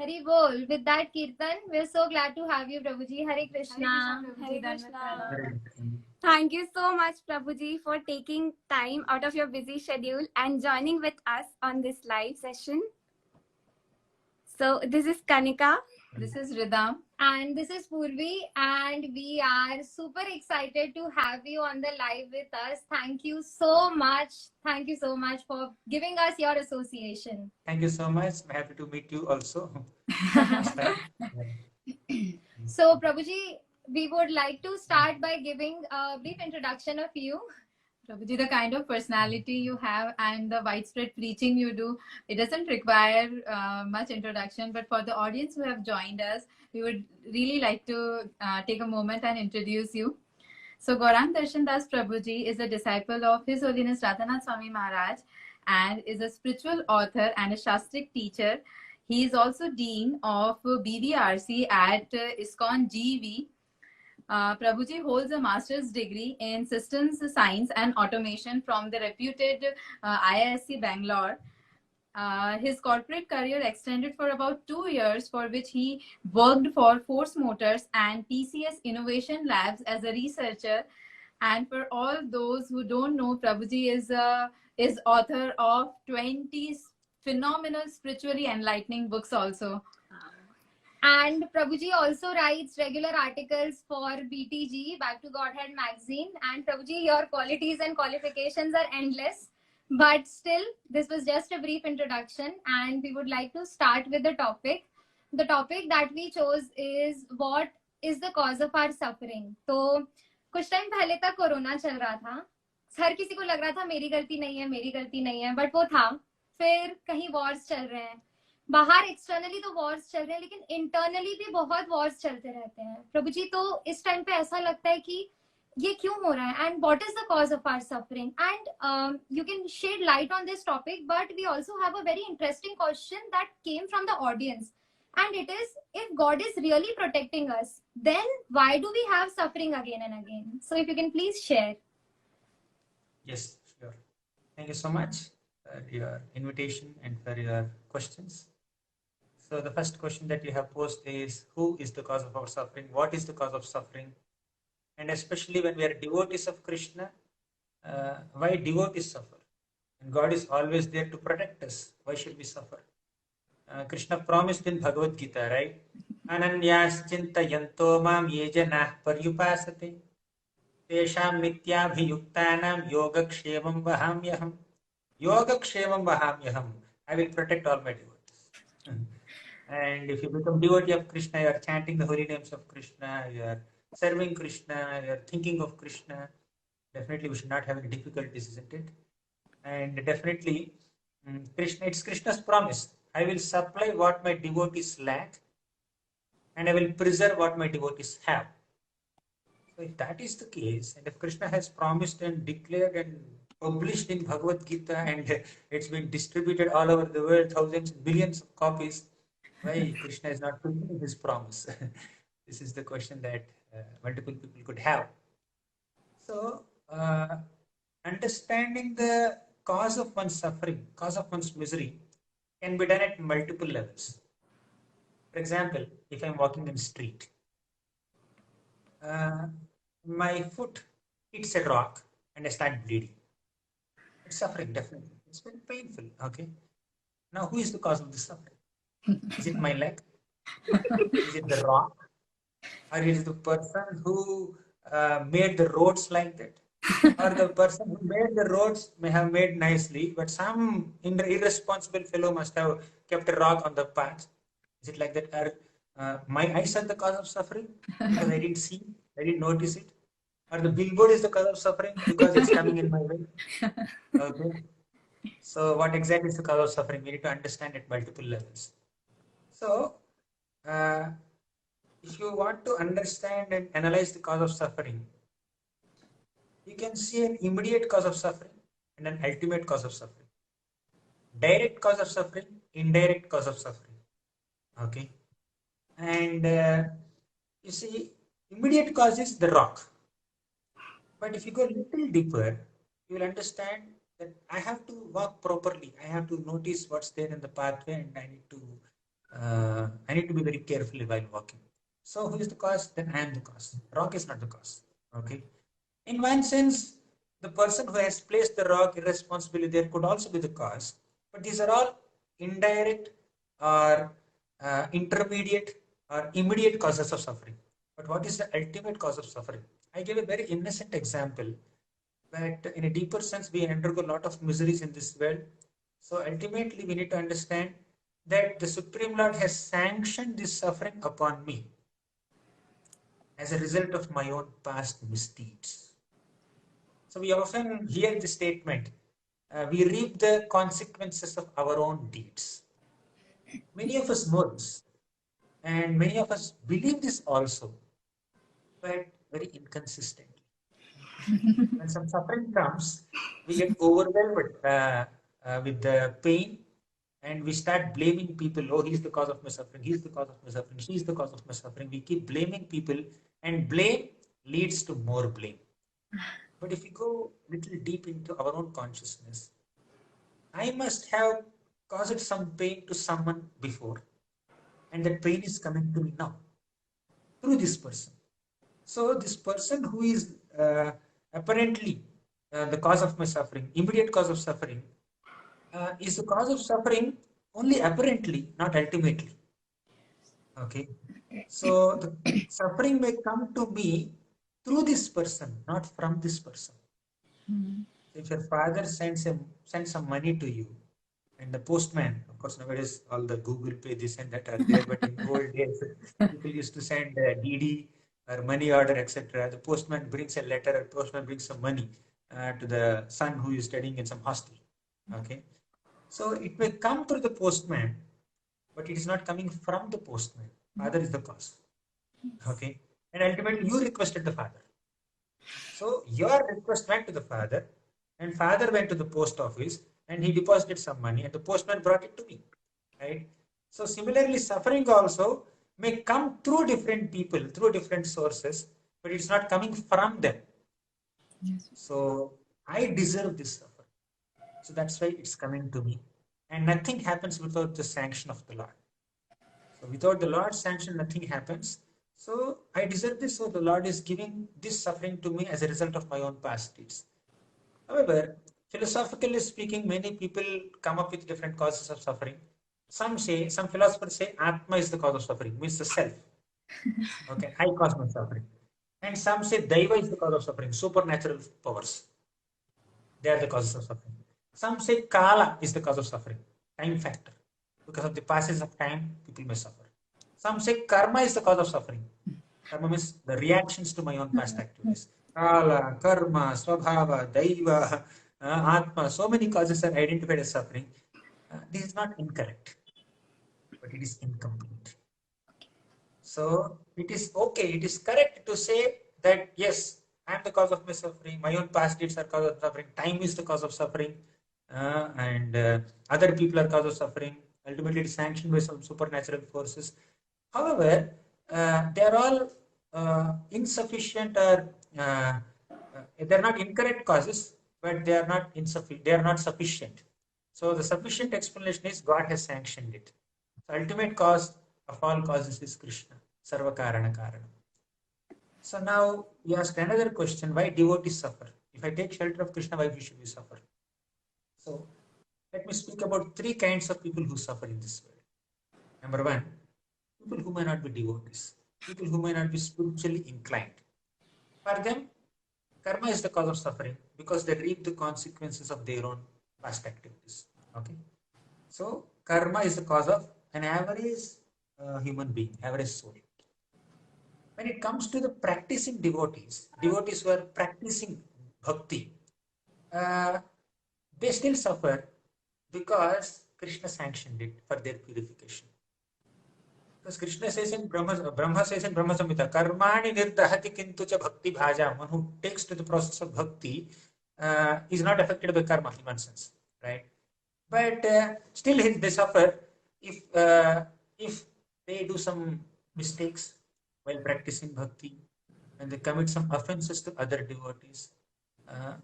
Hari Bol. With that Kirtan, we're so glad to have you, Prabhuji. Hare Krishna. Hare Krishna. Very Thank you so much, Prabhuji, for taking time out of your busy schedule and joining with us on this live session. So, this is Kanika. This is Ridham. And this is Purvi, and we are super excited to have you on the live with us. Thank you so much. Thank you so much for giving us your association. Thank you so much. I'm happy to meet you also. So, Prabhuji, we would like to start by giving a brief introduction of you. Prabhuji, the kind of personality you have and the widespread preaching you do, it doesn't require much introduction. But for the audience who have joined us, we would really like to take a moment and introduce you. So, Gauranga Darshan Das Prabhuji is a disciple of His Holiness Radhanath Swami Maharaj and is a spiritual author and a Shastric teacher. He is also Dean of BDRC at ISKCON GV. Prabhuji holds a master's degree in systems science and automation from the reputed IISc Bangalore. His corporate career extended for about 2 years, for which he worked for Force Motors and TCS Innovation Labs as a researcher. And for all those who don't know, Prabhuji is author of 20 phenomenal spiritually enlightening books also. And Prabhuji also writes regular articles for BTG, Back to Godhead magazine. And Prabhuji, your qualities and qualifications are endless. But still, this was just a brief introduction, and we would like to start with the topic. The topic that we chose is what is the cause of our suffering. तो कुछ time पहले तक corona चल रहा था, हर किसी को लग रहा था मेरी गलती नहीं है, बट वो था. फिर कहीं वॉर्स चल रहे हैं, बाहर एक्सटर्नली तो वॉर्स चल रहे हैं, लेकिन इंटरनली भी बहुत वॉर्स चलते रहते हैं. प्रभु जी, तो इस टाइम पे ऐसा लगता है कि ये क्यों हो रहा है, and what is the cause of our suffering, and you can shed light on this topic. But we also have a very interesting question that came from the audience, and it is, if God is really protecting us, then why do we have suffering again and again? So if you can please share. Yes, sure. Thank you so much for your invitation and for your questions. So the first question that you have posed is, who is the cause of our suffering? What is the cause of suffering? And especially when we are devotees of Krishna, why devotees suffer? And God is always there to protect us. Why should we suffer? Krishna promised in Bhagavad Gita, right? Ananyas chintayanto mam ye janah paryupasate tesham nityabhiyuktanam yogakshemam vahamyaham. Yogakshemam vahamyaham. I will protect all my devotees. And if you become devotee of Krishna, you are chanting the holy names of Krishna, you are serving Krishna, you are thinking of Krishna. Definitely we should not have any difficulties, isn't it? And definitely Krishna, it's Krishna's promise. I will supply what my devotees lack, and I will preserve what my devotees have. So if that is the case, and if Krishna has promised and declared and published in Bhagavad Gita, and it's been distributed all over the world, thousands, billions of copies, why Krishna is not fulfilling his promise? This is the question that multiple people could have. So understanding the cause of one's suffering, cause of one's misery, can be done at multiple levels. For example, if I'm walking in the street, my foot hits a rock and I start bleeding. It's suffering, definitely. It's very painful. Okay. Now, who is the cause of this suffering? Is it my leg? Is it the rock? Or is it the person who made the roads like that? Or the person who made the roads may have made nicely, but some irresponsible fellow must have kept a rock on the path. Is it like that? My eyes are the cause of suffering because I didn't see, I didn't notice it. Or the billboard is the cause of suffering because it's coming in my way. Okay. So what exactly is the cause of suffering? We need to understand at multiple levels. So if you want to understand and analyze the cause of suffering, you can see an immediate cause of suffering and an ultimate cause of suffering. Direct cause of suffering, indirect cause of suffering. Okay. And you see, immediate cause is the rock. But if you go a little deeper, you will understand that I have to walk properly. I have to notice what's there in the pathway, and I need to I need to be very careful while walking. So who is the cause? Then I am the cause. Rock is not the cause. Okay. In one sense, the person who has placed the rock irresponsibly there could also be the cause. But these are all indirect or intermediate or immediate causes of suffering. But what is the ultimate cause of suffering? I gave a very innocent example, but in a deeper sense, we undergo a lot of miseries in this world. So ultimately, we need to understand that the Supreme Lord has sanctioned this suffering upon me as a result of my own past misdeeds. So we often hear the statement, we reap the consequences of our own deeds. Many of us know this, and many of us believe this also, but very inconsistently. When some suffering comes, we get overwhelmed with the pain, and we start blaming people. Oh, he's the cause of my suffering. He's the cause of my suffering. She's the cause of my suffering. We keep blaming people, and blame leads to more blame. But if we go little deep into our own consciousness, I must have caused some pain to someone before, and that pain is coming to me now through this person. So this person who is apparently the cause of my suffering, immediate cause of suffering, is the cause of suffering only apparently, not ultimately. Okay. So the suffering may come to me through this person, not from this person. If your father sends some money to you, and the postman, of course, nowadays all the Google Pay, this and that are there, but in old days, people used to send DD or money order, etc. The postman brings a letter, or postman brings some money to the son who is studying in some hostel. Okay, so it may come through the postman, but it is not coming from the postman. Father is the cause. Okay, and ultimately you requested the father. So your request went to the father, and father went to the post office, and he deposited some money, and the postman brought it to me. Right? So similarly, suffering also may come through different people, through different sources, but it's not coming from them. Yes. So I deserve this suffering. So that's why it's coming to me. And nothing happens without the sanction of the Lord. So without the Lord's sanction, nothing happens. So I deserve this. So the Lord is giving this suffering to me as a result of my own past deeds. However, philosophically speaking, many people come up with different causes of suffering. Some philosophers say Atma is the cause of suffering, means the self. Okay, I cause my suffering. And some say Daiva is the cause of suffering, supernatural powers. They are the causes of suffering. Some say Kala is the cause of suffering, time factor. Because of the passage of time, people may suffer. Some say Karma is the cause of suffering. Karma means the reactions to my own past activities. Kala, Karma, Swabhava, Daiva, Atma, so many causes are identified as suffering. This is not incorrect, but it is incomplete. So it is okay, it is correct to say that yes, I am the cause of my suffering, my own past deeds are cause of suffering, time is the cause of suffering, and other people are cause of suffering. Ultimately, it is sanctioned by some supernatural forces. However, they are all insufficient, or they are not incorrect causes, but they are not insufficient. They are not sufficient. So the sufficient explanation is God has sanctioned it. The ultimate cause of all causes is Krishna, Sarva Karana Karana. So now we ask another question: why devotees suffer? If I take shelter of Krishna, why should we suffer? So let me speak about three kinds of people who suffer in this world. Number one, people who may not be devotees, people who may not be spiritually inclined. For them, karma is the cause of suffering because they reap the consequences of their own past activities. Okay, so karma is the cause of an average human being, average soul. When it comes to the practicing devotees who are practicing bhakti, uh, they still suffer because Krishna sanctioned it for their purification. Because Krishna says in Brahma says in Brahma Samhita, Karmani nirdahati kintu cha bhakti bhaja. One who takes to the process of bhakti is not affected by karma in one sense, right? But still they suffer if they do some mistakes while practicing bhakti, and they commit some offenses to other devotees, uh,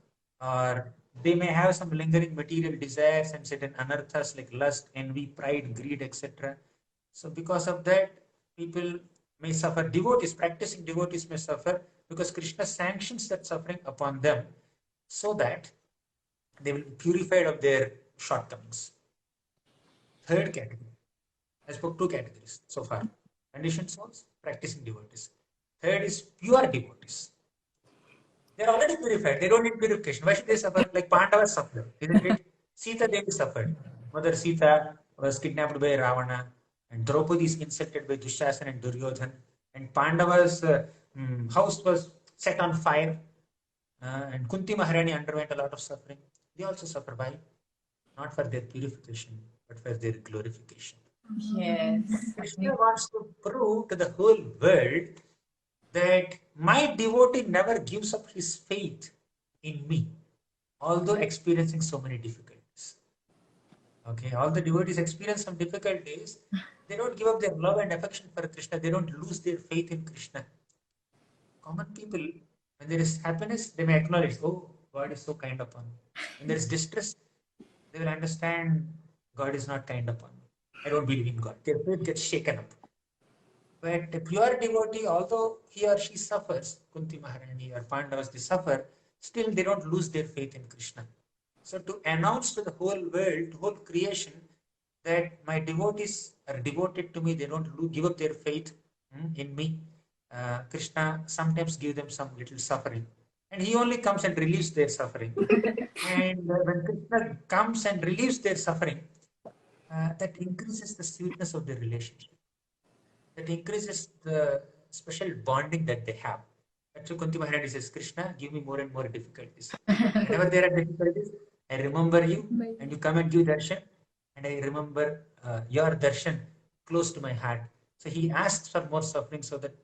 or they may have some lingering material desires and certain anarthas like lust, envy, pride, greed, etc. So because of that, people may suffer. Devotees, practicing devotees may suffer because Krishna sanctions that suffering upon them so that they will be purified of their shortcomings. Third category. I spoke two categories so far. Conditioned souls, practicing devotees. Third is pure devotees. They're already purified. They don't need purification. Why should they suffer? Like Pandavas suffered, isn't it? Sita Devi suffered. Mother Sita was kidnapped by Ravana, and Draupadi is insulted by Dushasana and Duryodhan, and Pandavas' house was set on fire, and Kunti Maharani underwent a lot of suffering. They also suffer. Why? Not for their purification, but for their glorification. Yes. Krishna wants to prove to the whole world that my devotee never gives up his faith in me, although experiencing so many difficulties. Okay, all the devotees experience some difficulties. They don't give up their love and affection for Krishna. They don't lose their faith in Krishna. Common people, when there is happiness, they may acknowledge, oh, God is so kind upon me. When there is distress, they will understand God is not kind upon me. I don't believe in God. Their faith gets shaken up. But a pure devotee, although he or she suffers, Kunti Maharani or Pandavas, they suffer, still they don't lose their faith in Krishna. So to announce to the whole world, to whole creation, that my devotees are devoted to me, they don't give up their faith in me. Krishna sometimes give them some little suffering, and he only comes and relieves their suffering. And when Krishna comes and relieves their suffering, that increases the sweetness of their relationship. That increases the special bonding that they have. Actually, Kunti Maharani says, Krishna, give me more and more difficulties. Whenever there are difficulties, I remember you and you come and give darshan, and I remember your darshan close to my heart. So he asks for more suffering so that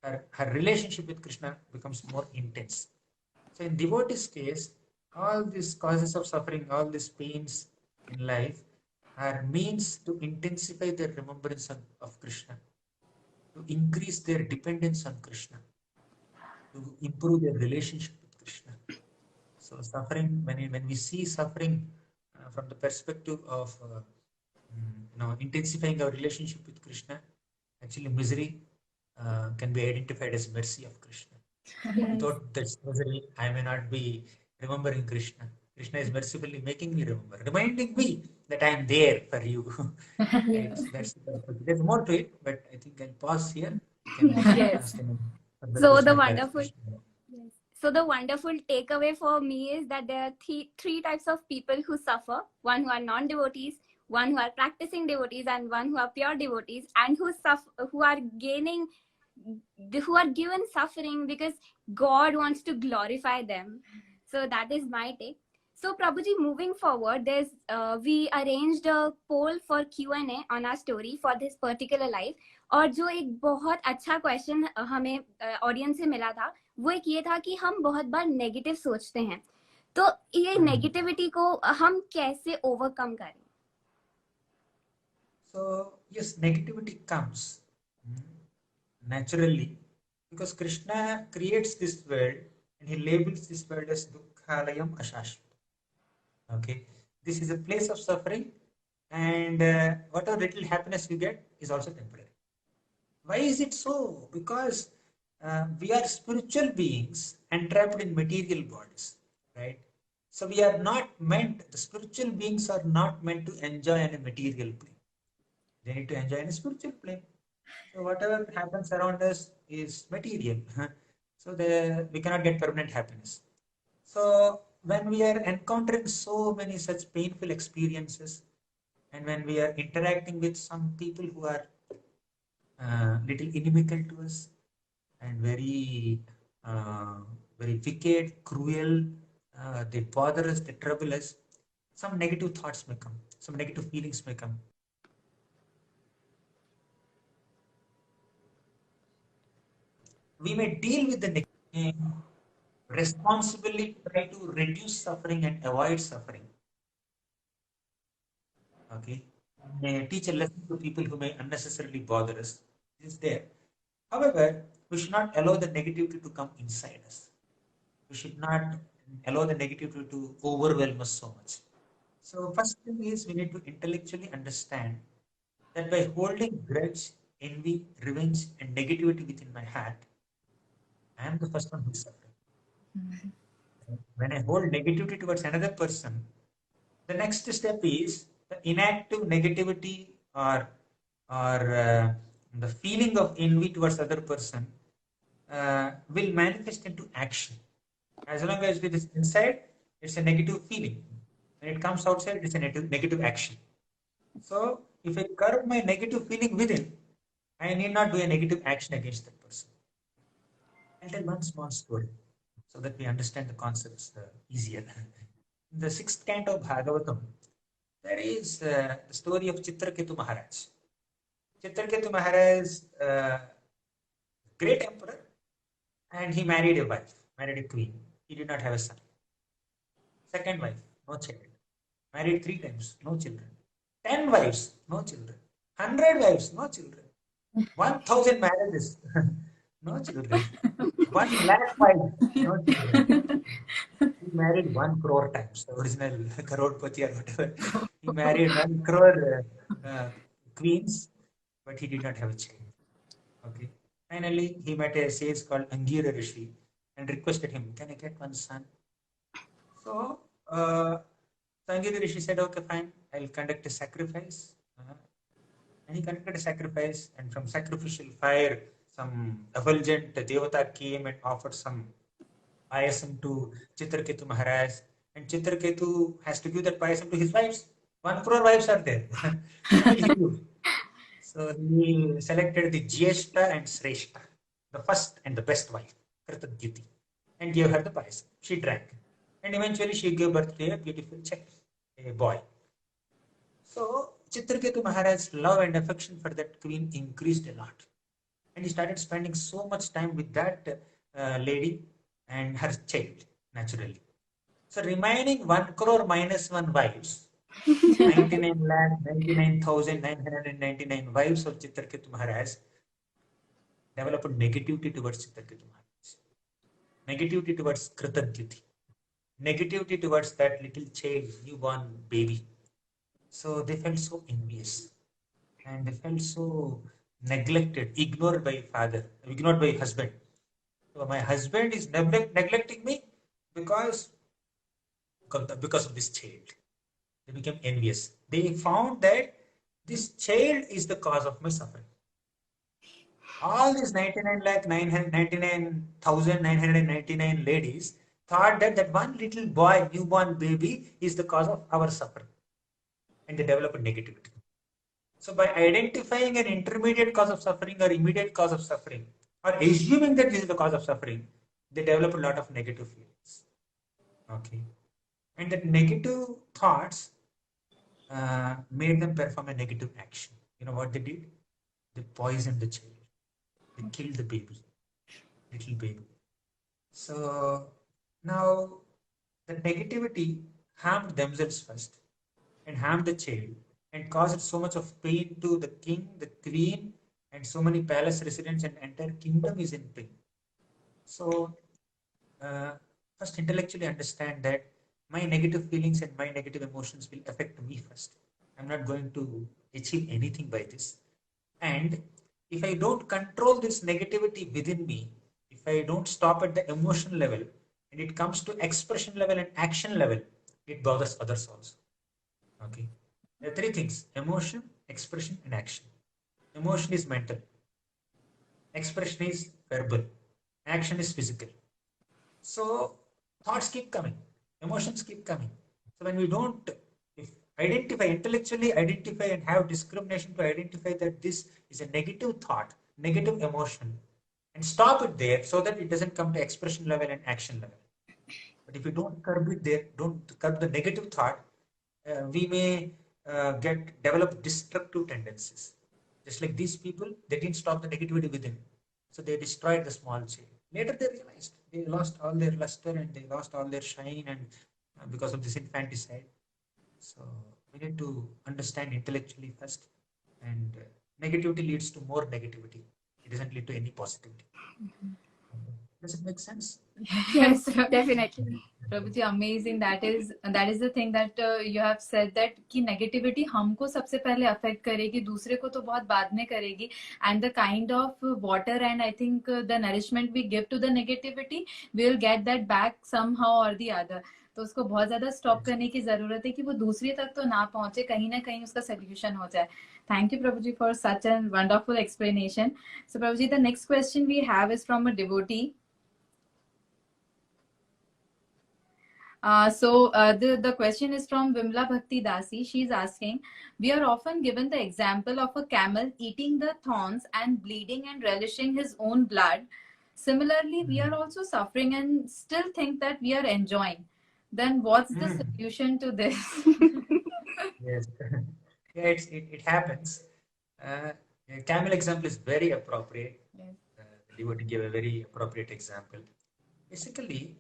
her relationship with Krishna becomes more intense. So in devotee's case, all these causes of suffering, all these pains in life are means to intensify their remembrance of Krishna, to increase their dependence on Krishna, to improve their relationship with Krishna. So suffering, when we see suffering from the perspective of intensifying our relationship with Krishna, actually misery can be identified as mercy of Krishna. Yes. Without this misery, I may not be remembering Krishna. Krishna is mercifully making me remember, reminding me that I am there for you. Right? That's the purpose. There's more to it, but I think I'll pause here. You can Yes. ask any further So question the or wonderful, clarification. yes. So the wonderful takeaway for me is that there are three types of people who suffer: one who are non-devotees, one who are practicing devotees, and one who are pure devotees, and who are gaining, who are given suffering because God wants to glorify them. So that is my take. So Prabhuji, moving forward, we arranged a poll for Q&A on our story for this particular life. और जो एक बहुत अच्छा question हमें audience से मिला था, वो एक ये था कि हम बहुत बार नेगेटिव सोचते हैं, तो ये नेगेटिविटी को हम कैसे ओवरकम करें? So yes, negativity comes naturally because Krishna creates this world and he labels this world as Dukkhalayam Ashashvat. Okay, this is a place of suffering, and whatever little happiness you get is also temporary. Why is it so? Because we are spiritual beings entrapped in material bodies, right? So we are not meant, the spiritual beings are not meant to enjoy in a material plane. They need to enjoy in a spiritual plane. So whatever happens around us is material. So we cannot get permanent happiness. So when we are encountering so many such painful experiences, and when we are interacting with some people who are little inimical to us and very wicked, cruel, they bother us, they trouble us, some negative thoughts may come, some negative feelings may come. We may deal with the negative, responsibly try to reduce suffering and avoid suffering. Okay, may teach a lesson to people who may unnecessarily bother us. It's there. However, we should not allow the negativity to come inside us. We should not allow the negativity to overwhelm us so much. So first thing is we need to intellectually understand that by holding grudge, envy, revenge, and negativity within my heart, I am the first one who is suffering. When I hold negativity towards another person, the next step is the inactive negativity or the feeling of envy towards other person will manifest into action. As long as it is inside, it's a negative feeling. When it comes outside, it's a negative action. So if I curb my negative feeling within, I need not do a negative action against that person. I'll tell one small story so that we understand the concepts easier. In the sixth canto of Bhagavatam, there is the story of Chitraketu Maharaj. Chitraketu Maharaj, great emperor, and he married a wife, married a queen. He did not have a son. Second wife, no child. Married 3 times, no children. 10 wives, no children. 100 wives, no children. 1,000 marriages, no children. 1 lakh wives, no children. He married 1 crore times, the original Crorepati or whatever. He married 1 crore queens, but he did not have a child. Okay. Finally, he met a sage called Angira Rishi and requested him, "Can I get one son?" So, Angira Rishi said, "Okay, fine, I'll conduct a sacrifice." And he conducted a sacrifice, and from sacrificial fire, some effulgent Devata came and offered some payasam to Chitraketu Maharaj. And Chitraketu has to give that payasam to his wives. 1 crore wives are there. Who will he give? So he selected the Jyeshta and Sreshta, the first and the best wife, Kritadyuti, and gave her the payasam. She drank. And eventually she gave birth to a beautiful child, a boy. So Chitraketu Maharaj's love and affection for that queen increased a lot. And he started spending so much time with that lady and her child, naturally. So remaining 1 crore minus 1 wives, 99,99,999 wives of Chitraketu Maharaj developed negativity towards Chitraketu Maharaj, negativity towards Kritadyuti, negativity towards that little child, newborn baby. So they felt so envious and they felt so neglected, ignored by father, ignored by husband. So my husband is neglecting me because because of this child. They became envious. They found that this child is the cause of my suffering. All these 99,999,999 ladies thought that that one little boy, newborn baby, is the cause of our suffering. And they developed negativity. So by identifying an intermediate cause of suffering or immediate cause of suffering, or assuming that this is the cause of suffering, they develop a lot of negative feelings. Okay. And that negative thoughts made them perform a negative action. You know what they did? They poisoned the child. They killed the baby, little baby. So now the negativity harmed themselves first and harmed the child and caused so much of pain to the king, the queen, and so many palace residents and entire kingdom is in pain. So first intellectually understand that my negative feelings and my negative emotions will affect me first. I'm not going to achieve anything by this. And if I don't control this negativity within me, if I don't stop at the emotion level and it comes to expression level and action level, it bothers others also. Okay. There are 3 things: emotion, expression, and action. Emotion is mental, expression is verbal, action is physical. So thoughts keep coming, emotions keep coming. So when we don't if identify, intellectually identify and have discrimination to identify that this is a negative thought, negative emotion, and stop it there so that it doesn't come to expression level and action level. But if we don't curb it there, don't curb the negative thought, we may develop destructive tendencies. Just like these people, they didn't stop the negativity within, so they destroyed the small child. Later, they realized they lost all their luster and they lost all their shine, and because of this infanticide. So we need to understand intellectually first, and negativity leads to more negativity. It doesn't lead to any positivity. Does it make sense? Yes, definitely. Prabhuji, amazing. That is the thing that you have said, that कि negativity हमको सबसे पहले affect करेगी, दूसरे को तो बहुत बाद में करेगी. And the kind of water and I think the nourishment we give to the negativity, we will get that back somehow or the other. तो उसको बहुत ज्यादा स्टॉप करने की जरूरत है कि वो दूसरी तक तो ना पहुंचे, कहीं ना कहीं उसका सोल्यूशन हो जाए. Thank you, Prabhuji, for such a wonderful explanation. So, Prabhuji, the next question we have is from a devotee. The question is from Vimla Bhakti Dasi. She's asking, we are often given the example of a camel eating the thorns and bleeding and relishing his own blood. Similarly, we are also suffering and still think that we are enjoying. Then what's the solution to this? Yes. Yeah, it happens. The camel example is very appropriate. Yes. The devotee gave a very appropriate example. Basically,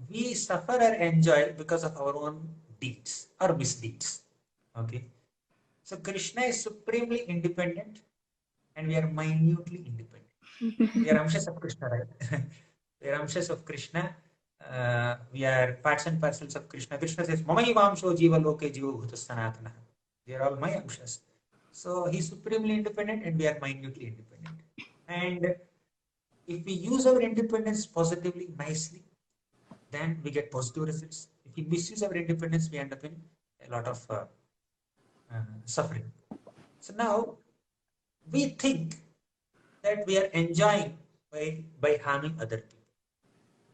we suffer or enjoy because of our own deeds or misdeeds. Okay. So Krishna is supremely independent and we are minutely independent. We are Amshas of Krishna, right? We are Amshas of Krishna. We are parts and parcels of Krishna. Krishna says, Mamayivamsho jiva loke jiva bhuta sanatana. They are all my Amshas. So he is supremely independent and we are minutely independent. And if we use our independence positively, nicely, then we get positive results. If we misuse our independence, we end up in a lot of suffering. So now we think that we are enjoying by harming other people.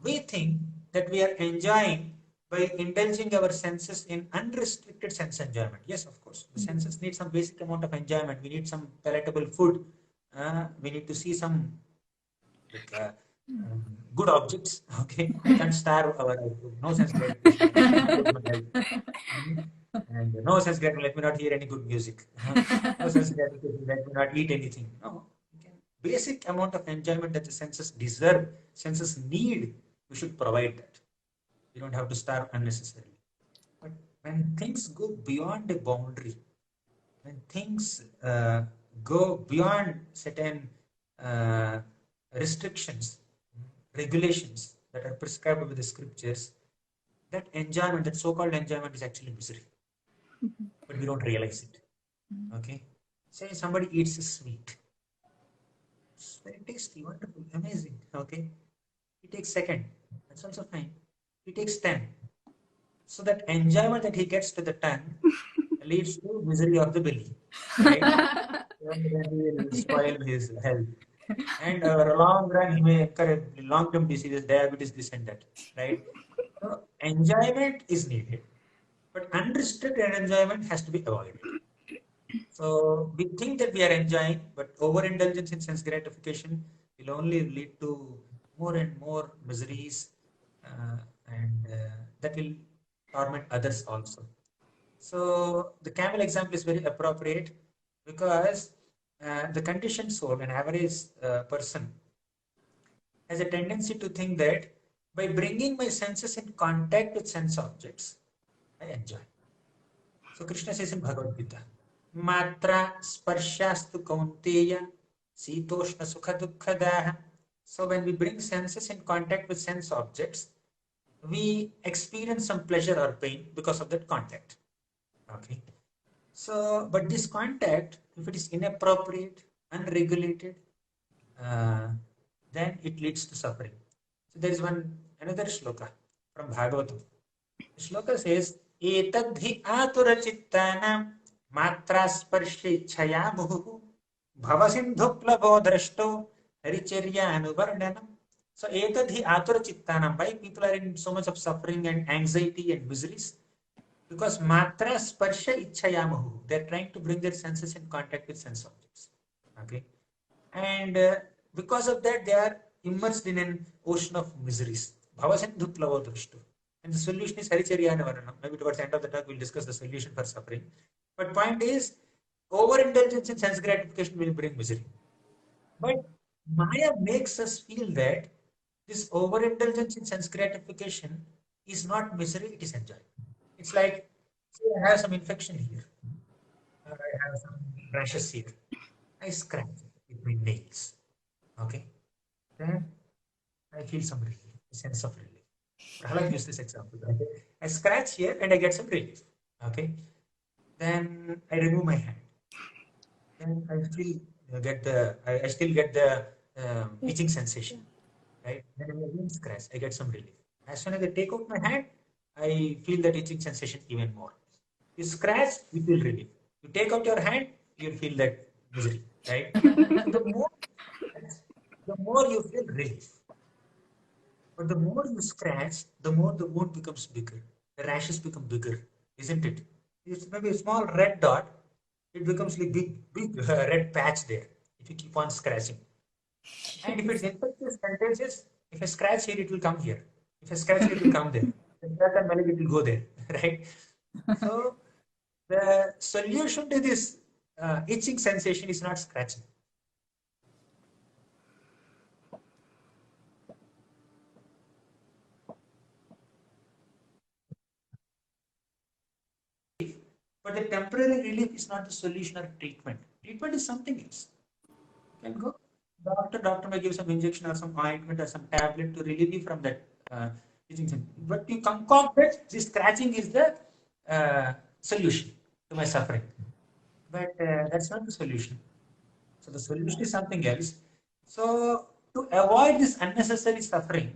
We think that we are enjoying by indulging our senses in unrestricted sense enjoyment. Yes, of course. The senses need some basic amount of enjoyment. We need some palatable food. We need to see some good objects. Okay, we can't starve our no sense gratification. And no sense gratification. Let me not hear any good music. No sense gratification. Let me not eat anything. No, basic amount of enjoyment that the senses deserve, senses need, we should provide that. We don't have to starve unnecessarily. But when things go beyond a boundary, when things go beyond certain restrictions, regulations that are prescribed with the scriptures, that enjoyment, that so-called enjoyment, is actually misery. But we don't realize it. Okay. Say somebody eats a sweet. It's very tasty, wonderful, amazing. Okay. He takes second. That's also fine. He takes 10. So that enjoyment that he gets to the tongue leads to misery of the belly. Right? Then he will spoil his health. And long run, he may incur long-term diseases, diabetes, this and that. Right? So enjoyment is needed, but unrestricted enjoyment has to be avoided. So we think that we are enjoying, but overindulgence in sense gratification will only lead to more and more miseries, and that will torment others also. So the camel example is very appropriate because the conditioned soul, an average person, has a tendency to think that by bringing my senses in contact with sense objects, I enjoy. So Krishna says in Bhagavad Gita, Matra sparshastu kaunteya sitoshna sukha dukkhadaha. So when we bring senses in contact with sense objects, we experience some pleasure or pain because of that contact. Okay. So, but this contact, if it is inappropriate, unregulated, then it leads to suffering. So there is another shloka from Bhagavatam. The shloka says, Etadhi aturachittana matra sparshe chaya muhu bhavasindhu plavo drashto haricharya anuvarnanam. So etadhi aturachittana, why people are in so much of suffering and anxiety and miseries? Because matra sparsha ichchayamahu, they're trying to bring their senses in contact with sense objects. Okay, and because of that, they are immersed in an ocean of miseries. Bhavasindhu plavo drashto. And the solution is haricharya varanam. Maybe towards the end of the talk, we'll discuss the solution for suffering. But point is, overindulgence in sense gratification will bring misery. But Maya makes us feel that this overindulgence in sense gratification is not misery, it is enjoyment. It's like, say I have some infection here, or I have some rashes here. I scratch it with my nails. Okay, then I feel some relief, a sense of relief. Prahalad used this example. Okay? I scratch here and I get some relief. Okay, then I remove my hand. Then I still I still get the itching sensation, right? Then I again scratch, I get some relief. As soon as I take out my hand, I feel that itching sensation even more. You scratch, you feel relief. You take out your hand, you feel that misery, right? So the more you feel relief. But the more you scratch, the more the wound becomes bigger. The rashes become bigger, isn't it? It's maybe a small red dot. It becomes like big red patch there if you keep on scratching. And if it's infectious, contagious, if I scratch here, it will come here. If I scratch here, it will come there. If I scratch on my leg, it will go there, right? So the solution to this itching sensation is not scratching. But the temporary relief is not the solution or treatment. Treatment is something else. You can go doctor may give some injection or some ointment or some tablet to relieve you from that itching symptom. But you concoct that this scratching is the solution to my suffering. But that's not the solution. So the solution is something else. So to avoid this unnecessary suffering,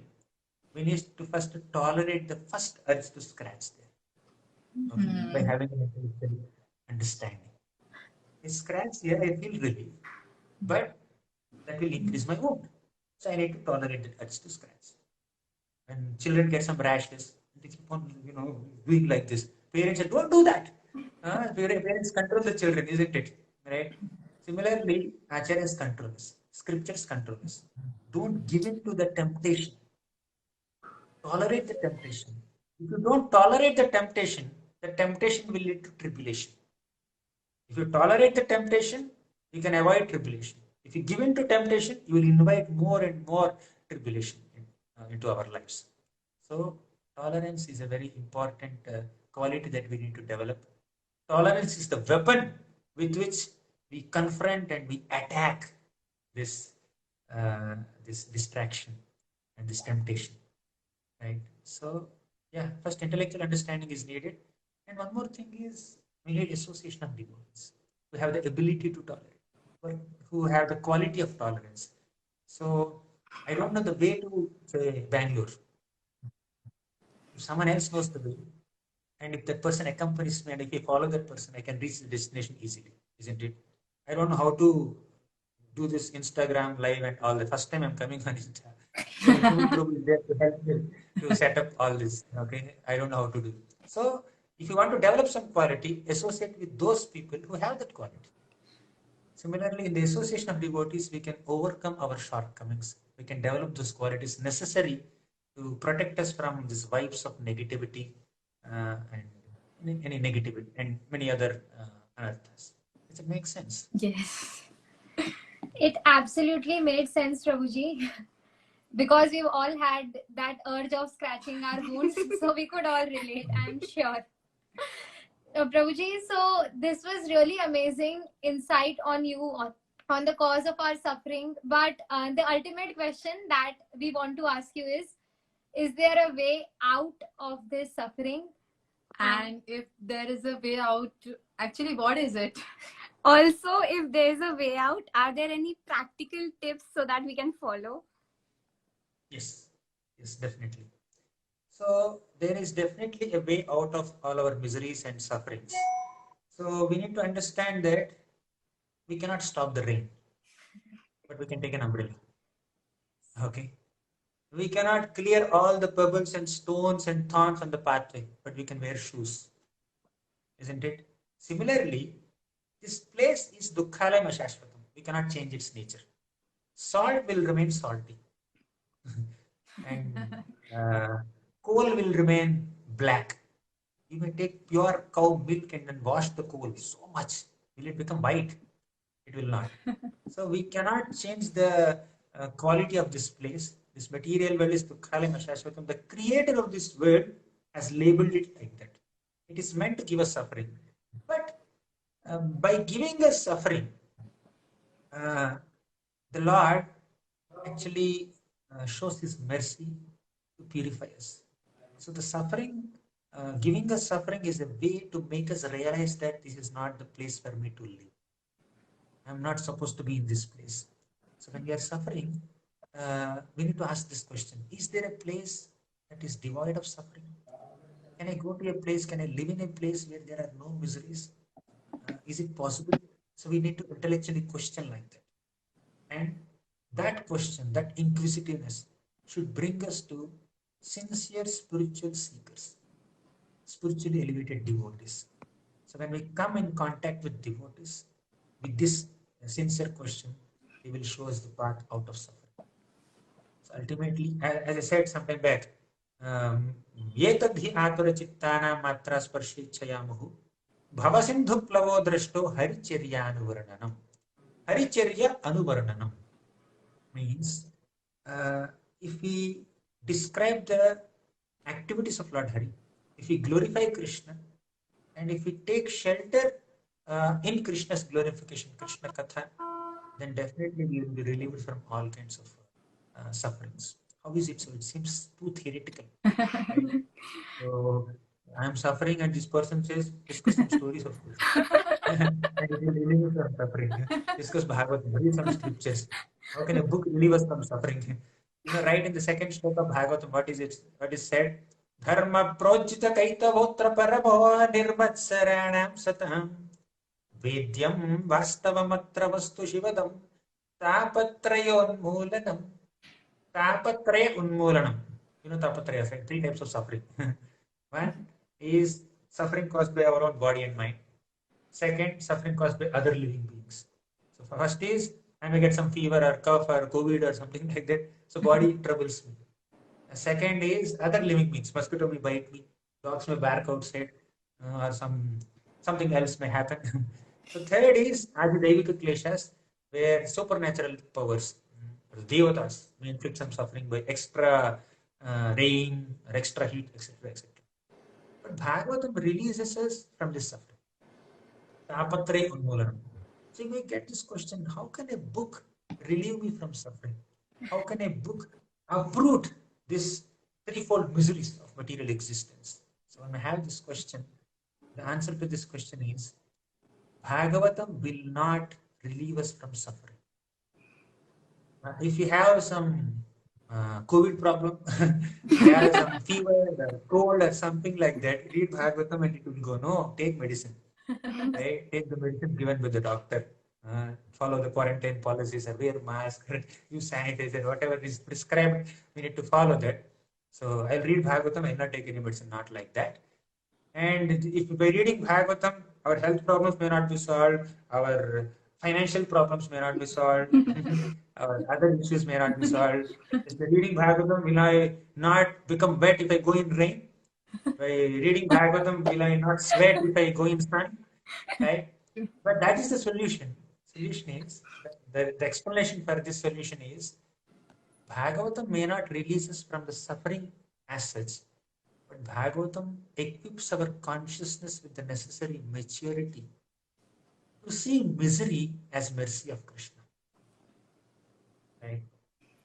we need to first tolerate the first urge to scratch there. Okay, by having an intellectual understanding. I scratch here, I feel relief, but that will increase my wound. So I need to tolerate the urge to scratch. When children get some rashes, they keep on, doing like this. Parents say, don't do that. Parents control the children, isn't it? Right? Similarly, acharyas control us. Scriptures control us. Don't give in to the temptation. Tolerate the temptation. If you don't tolerate the temptation will lead to tribulation. If you tolerate the temptation, you can avoid tribulation. If you give in to temptation, you will invite more and more tribulation into our lives. So, tolerance is a very important quality that we need to develop. Tolerance is the weapon with which we confront and we attack this this distraction and this temptation, right? So, yeah, first intellectual understanding is needed, and one more thing is we need association of devotees who have the ability to tolerate, but who have the quality of tolerance. So, I don't know the way to say Bangalore. If someone else knows the way, and if that person accompanies me, and if I follow that person, I can reach the destination easily, isn't it? I don't know how to do this Instagram live and all. The first time I'm coming on Insta, so Prabhu is there to help me to set up all this. Okay, I don't know how to do. So, if you want to develop some quality, associate with those people who have that quality. Similarly, in the association of devotees, we can overcome our shortcomings. We can develop those qualities necessary to protect us from these vibes of negativity and any negativity and many other anarthas. Does it make sense? Yes. It absolutely made sense, Prabhuji. Because we've all had that urge of scratching our wounds, so we could all relate, I'm sure. Prabhuji, so this was really amazing insight on you on the cause of our suffering. But the ultimate question that we want to ask you is there a way out of this suffering? And if there is a way out, actually, what is it? Also, if there's a way out, are there any practical tips so that we can follow? Yes, yes, definitely. So there is definitely a way out of all our miseries and sufferings. So we need to understand that we cannot stop the rain, but we can take an umbrella. Okay. We cannot clear all the pebbles and stones and thorns on the pathway, but we can wear shoes. Isn't it? Similarly, this place is Dukkhalayam Ashashvatam. We cannot change its nature. Salt will remain salty. And coal will remain black. You may take pure cow milk and then wash the coal so much. Will it become white? It will not. So we cannot change the quality of this place. This material world is Dukkhalayam Ashashvatam. The creator of this world has labeled it like that. It is meant to give us suffering. But by giving us suffering, the Lord actually shows His mercy to purify us. So the suffering, giving us suffering is a way to make us realize that this is not the place for me to live. I'm not supposed to be in this place. So when we are suffering, we need to ask this question: is there a place that is devoid of suffering? Can I go to a place? Can I live in a place where there are no miseries? Is it possible? So we need to intellectually question like that. And that question, that inquisitiveness, should bring us to sincere spiritual seekers, spiritually elevated devotees. So when we come in contact with devotees, with this sincere question, they will show us the path out of suffering. So ultimately, as I said sometime back, एतद्धि आतुरचित्तानां मात्रा स्पर्शेच्छयामुः भवसिन्धुप्लवो दृष्टो हरिचर्यानुवर्णनम्. Haricherya Anuvarnanam means if we describe the activities of Lord Hari, if we glorify Krishna, and if we take shelter in Krishna's glorification, Krishna Katha, then definitely we will be relieved from all kinds of sufferings. How is it so? It seems too theoretical. Right? So I am suffering, and this person says, discuss some stories of Krishna. And it will relieve us from suffering. Discuss Bhagavatam, read some scriptures. How can a book relieve us from suffering? Right in the second shloka of Bhagavatam, what is it? What is said? Dharma projita kaitavotra paramo nirmatsaranam satam vedyam vastavamatra vastu shivadam tapatrayonmulanam. Tapatraya unmulanam. Tapatraya, right? 3 types of suffering. One is suffering caused by our own body and mind. Second, suffering caused by other living beings. So first is, I may get some fever or cough or COVID or something like that. So body troubles me. Second is other living beings. Mosquito may bite me, dogs may bark outside, or something else may happen. So third is Adidaivika kleshas, where supernatural powers, devatas, may inflict some suffering by extra rain or extra heat, etc., etc. But Bhagavatam releases us from this suffering. Tapatre Unmulanam. So you may get this question: how can a book relieve me from suffering? How can a book uproot this threefold miseries of material existence? So when I have this question, the answer to this question is Bhagavatam will not relieve us from suffering. If you have some COVID problem, you have some fever, cold, or something like that, read Bhagavatam and it will go, no, take medicine. Right? Take the medicine given by the doctor. Follow the quarantine policies, or wear mask, use sanitizer, whatever is prescribed, we need to follow that. So I'll read Bhagavatam, I'll not take any medicine, not like that. And if by reading Bhagavatam, our health problems may not be solved, our financial problems may not be solved, our other issues may not be solved. If by reading Bhagavatam, will I not become wet if I go in rain? By reading Bhagavatam, will I not sweat if I go in sun? Right? But that is the solution. Solution is the explanation for this solution is Bhagavatam may not release us from the suffering as such, but Bhagavatam equips our consciousness with the necessary maturity to see misery as mercy of Krishna. Right?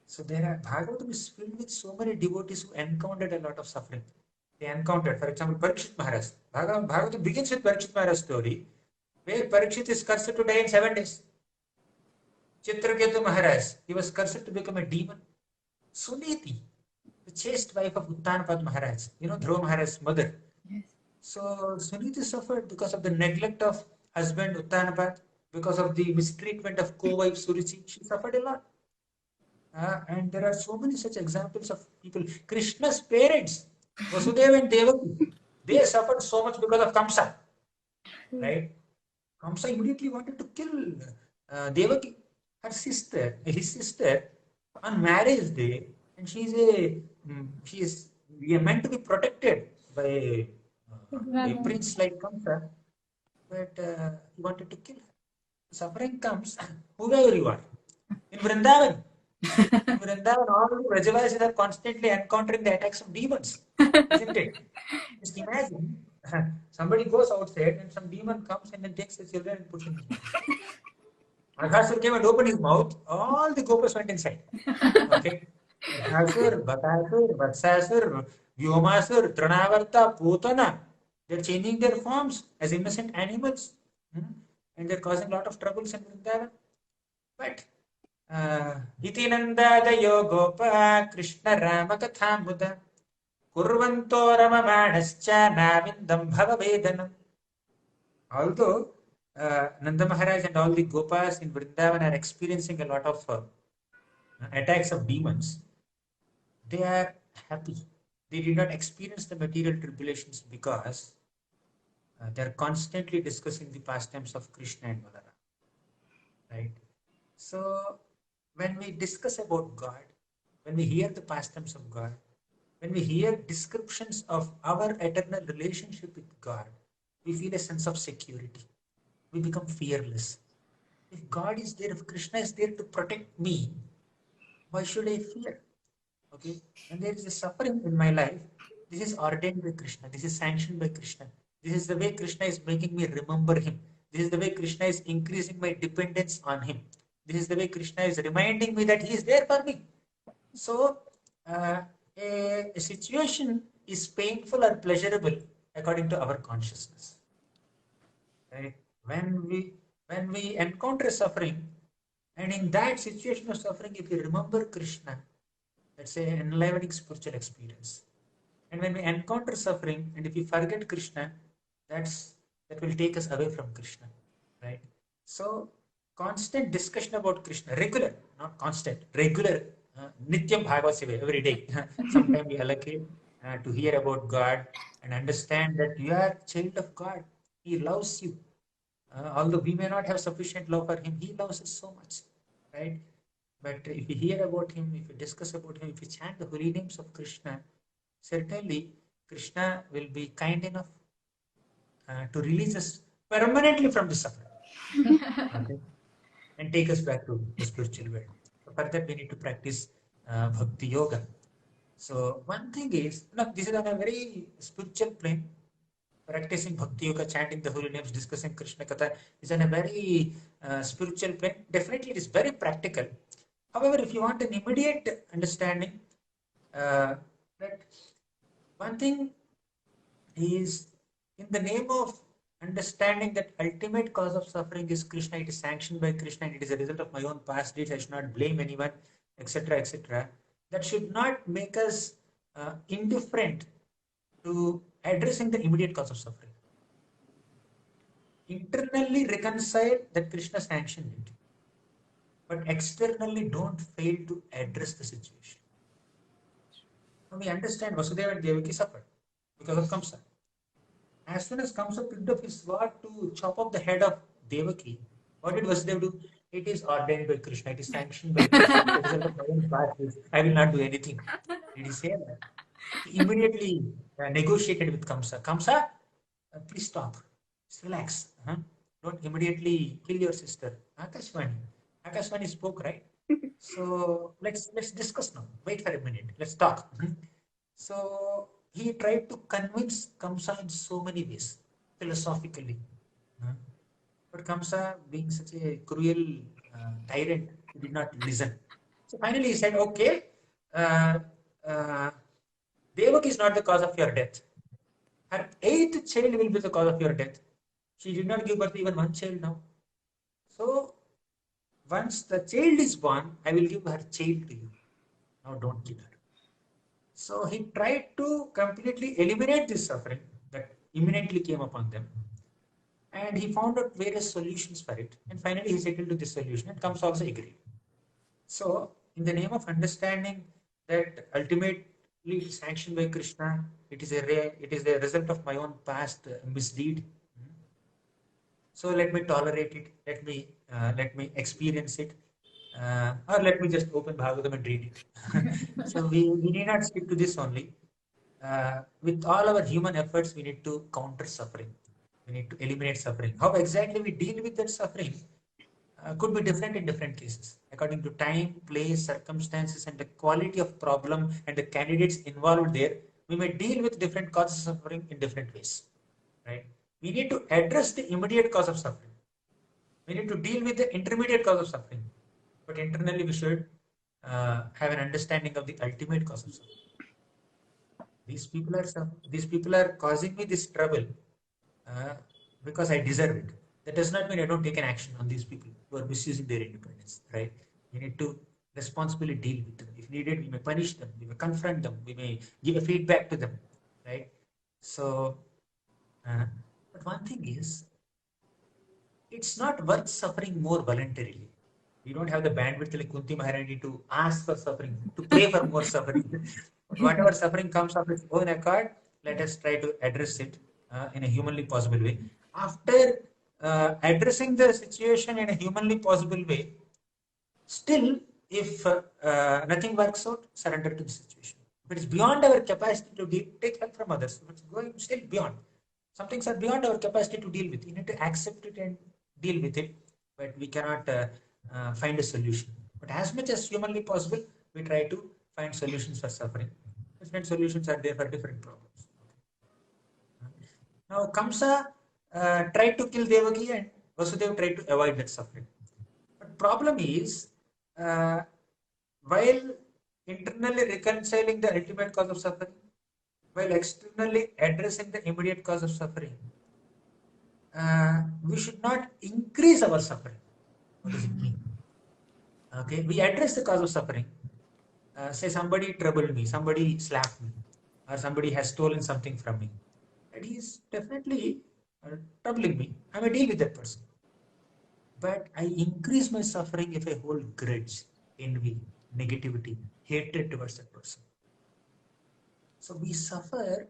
So Bhagavatam is filled with so many devotees who encountered a lot of suffering. They encountered, for example, Parikshit Maharaj. Bhagavatam begins with Parikshit Maharaj's story, where Parikshit is cursed to die in 7 days. Chitraketu Maharaj, he was cursed to become a demon. Suniti, the chaste wife of Uttanapad Maharaj, Dhruva Maharaj's mother. Yes. So Suniti suffered because of the neglect of husband Uttanapad, because of the mistreatment of co-wife Suruchi. She suffered a lot. And there are so many such examples of people. Krishna's parents, Vasudeva and Devaki, they suffered so much because of Kamsa. Right? Kamsa immediately wanted to kill Devaki, his sister, on marriage day, and she is meant to be protected by a prince like Kamsa, but he wanted to kill her. Suffering comes, whoever you are, in Vrindavan. In Vrindavan, all the Vrajavasis are constantly encountering the attacks of demons, isn't it? Just imagine, somebody goes outside and some demon comes and then takes the children and puts in his mouth. Bakasur came and opened his mouth, all the gopas went inside. Okay. Bakasur, Vatsasur, Vyomasur, Tranavarta, Putana. They're changing their forms as innocent animals. And they're causing a lot of troubles in Vrindavan. But Iti Nandadayo Gopa Krishna Rama Kathamuda Kurvanto Ramamanascha Navindam Bhavavedanam. Although Nanda Maharaj and all the Gopas in Vrindavan are experiencing a lot of attacks of demons, they are happy. They did not experience the material tribulations because they are constantly discussing the pastimes of Krishna and Balaram. Right? So, when we discuss about God, when we hear the pastimes of God, when we hear descriptions of our eternal relationship with God, we feel a sense of security. We become fearless. If God is there, if Krishna is there to protect me, why should I fear? Okay, when there is a suffering in my life, this is ordained by Krishna. This is sanctioned by Krishna. This is the way Krishna is making me remember Him. This is the way Krishna is increasing my dependence on Him. This is the way Krishna is reminding me that He is there for me. So, a situation is painful or pleasurable according to our consciousness. Right? When we encounter suffering, and in that situation of suffering, if we remember Krishna, that's an enlivening spiritual experience. And when we encounter suffering, and if we forget Krishna, that will take us away from Krishna, right? So, constant discussion about Krishna, regular, not constant, regular, Nityam Bhagavad Seva, every day. Sometime we allocate to hear about God and understand that you are a child of God. He loves you. Although we may not have sufficient love for Him, He loves us so much, right? But if we hear about Him, if we discuss about Him, if we chant the holy names of Krishna, certainly Krishna will be kind enough to release us permanently from the suffering, okay, and take us back to the spiritual world. So for that, we need to practice Bhakti Yoga. So one thing is, this is on a very spiritual plane. Practicing Bhakti Yoga, chanting the holy names, discussing Krishna Katha is on a very spiritual plane. Definitely, it is very practical. However, if you want an immediate understanding, that one thing is, in the name of understanding that ultimate cause of suffering is Krishna, it is sanctioned by Krishna, and it is a result of my own past deeds, I should not blame anyone, etc., etc. That should not make us indifferent to addressing the immediate cause of suffering. Internally reconcile that Krishna sanctioned it, but externally don't fail to address the situation. Now we understand Vasudeva and Devaki suffered because of Kamsa. As soon as Kamsa picked up his sword to chop off the head of Devaki, what did Vasudeva do? It is ordained by Krishna, it is sanctioned by Krishna, it is the result of my own past. I will not do anything. Did he say that? He immediately negotiated with Kamsa. Kamsa, please stop. Just relax. Don't immediately kill your sister. Akashvani spoke, right? So let's discuss now. Wait for a minute. Let's talk. So he tried to convince Kamsa in so many ways, philosophically. But Kamsa, being such a cruel tyrant, he did not listen. So finally he said, okay, Devaki is not the cause of your death. Her 8th child will be the cause of your death. She did not give birth to even one child now. So once the child is born, I will give her child to you. Now don't kill her. So he tried to completely eliminate this suffering that imminently came upon them. And he found out various solutions for it. And finally he settled to this solution, and Kamsa also agreed. So in the name of understanding that ultimately sanctioned by Krishna, it is the result of my own past misdeed. So let me tolerate it. Let me experience it, or let me just open Bhagavatam and read it. So we need not stick to this only. With all our human efforts, we need to counter suffering. We need to eliminate suffering. How exactly we deal with that suffering could be different in different cases, according to time, place, circumstances, and the quality of problem and the candidates involved there. We may deal with different causes of suffering in different ways, right? We need to address the immediate cause of suffering. We need to deal with the intermediate cause of suffering, but internally we should have an understanding of the ultimate cause of suffering. These people are causing me this trouble because I deserve it. That does not mean I don't take an action on these people who are misusing their independence, right? We need to responsibly deal with them. If needed, we may punish them, we may confront them, we may give a feedback to them, right? So, but one thing is, it's not worth suffering more voluntarily. We don't have the bandwidth like Kunti Maharani to ask for suffering, to pray for more suffering. Whatever suffering comes of its own accord, let us try to address it in a humanly possible way. After addressing the situation in a humanly possible way, still, if nothing works out, surrender to the situation. If it is beyond our capacity to deal, take help from others. If it's going still beyond, some things are beyond our capacity to deal with. You need to accept it and deal with it, but we cannot find a solution. But as much as humanly possible, we try to find solutions for suffering. Different solutions are there for different problems. Now, Kamsa tried to kill Devaki and Vasudeva tried to avoid that suffering. But problem is, while internally reconciling the ultimate cause of suffering, while externally addressing the immediate cause of suffering, we should not increase our suffering. What does it mean? Okay, we address the cause of suffering. Say somebody troubled me, somebody slapped me, or somebody has stolen something from me. And he is definitely troubling me. I may deal with that person. But I increase my suffering if I hold grudge, envy, negativity, hatred towards that person. So we suffer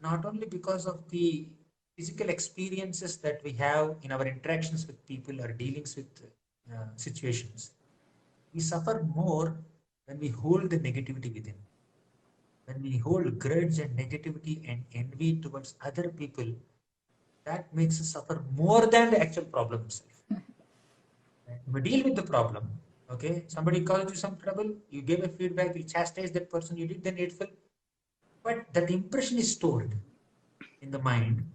not only because of the physical experiences that we have in our interactions with people or dealings with situations. We suffer more when we hold the negativity within. When we hold grudge and negativity and envy towards other people, that makes us suffer more than the actual problem itself. We deal with the problem. Okay, somebody caused you some trouble, you gave a feedback, you chastised that person, you did the needful, but that impression is stored in the mind,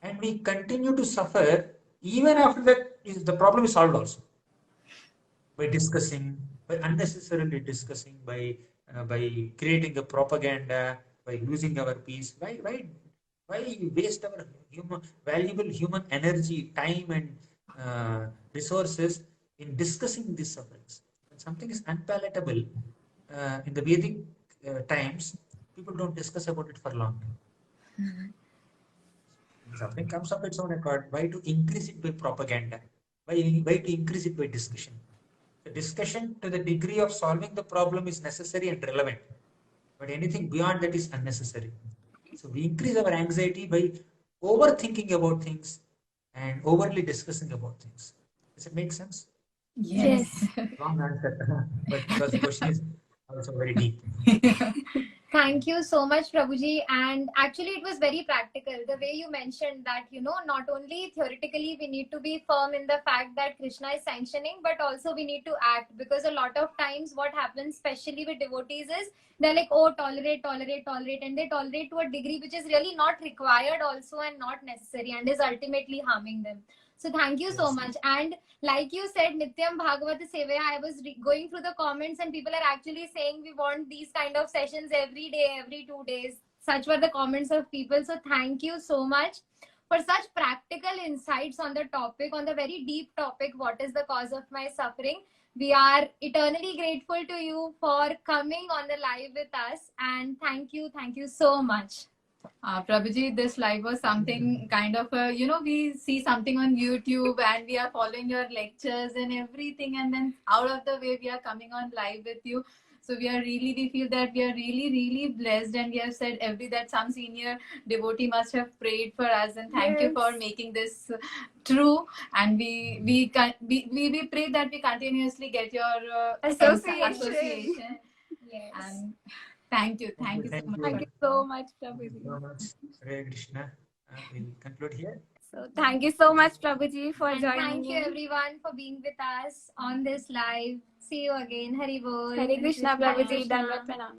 and we continue to suffer even after that the problem is solved also. By discussing, by unnecessarily discussing, by creating a propaganda, by losing our peace. Why waste our valuable human energy, time, and resources in discussing these sufferings? When something is unpalatable, in the Vedic times, people don't discuss about it for long. When something comes of its own accord, why to increase it by propaganda? Why to increase it by discussion? The discussion to the degree of solving the problem is necessary and relevant, but anything beyond that is unnecessary. So we increase our anxiety by overthinking about things and overly discussing about things. Does it make sense? Yes. Long answer, but because the question is also very deep. Thank you so much, Prabhuji. And actually, it was very practical. The way you mentioned that, not only theoretically we need to be firm in the fact that Krishna is sanctioning, but also we need to act. Because a lot of times what happens, especially with devotees, is they're like, oh, tolerate, tolerate, tolerate. And they tolerate to a degree which is really not required also and not necessary and is ultimately harming them. So thank you so much. And like you said, Nityam Bhagavata Sevaya, I was going through the comments and people are actually saying we want these kind of sessions every day, every 2 days. Such were the comments of people. So thank you so much for such practical insights on the topic, on the very deep topic, what is the cause of my suffering. We are eternally grateful to you for coming on the live with us. And thank you so much. Prabhuji, this live was something kind of, we see something on YouTube and we are following your lectures and everything. And then out of the way, we are coming on live with you. So we feel that we are really, really blessed. And we have said that some senior devotee must have prayed for us. And thank you for making this true. And we pray that we continuously get your association. Yes. And thank you so much. Thank you so much, Prabhuji. Thank you so much, Hare Krishna. We'll conclude here. So thank you so much, Prabhuji, for And joining thank you in. everyone for being with us on this live. See you again. Hari Bol. Hare Krishna, Hare Prabhuji. Krishna. Dandavat Pranam.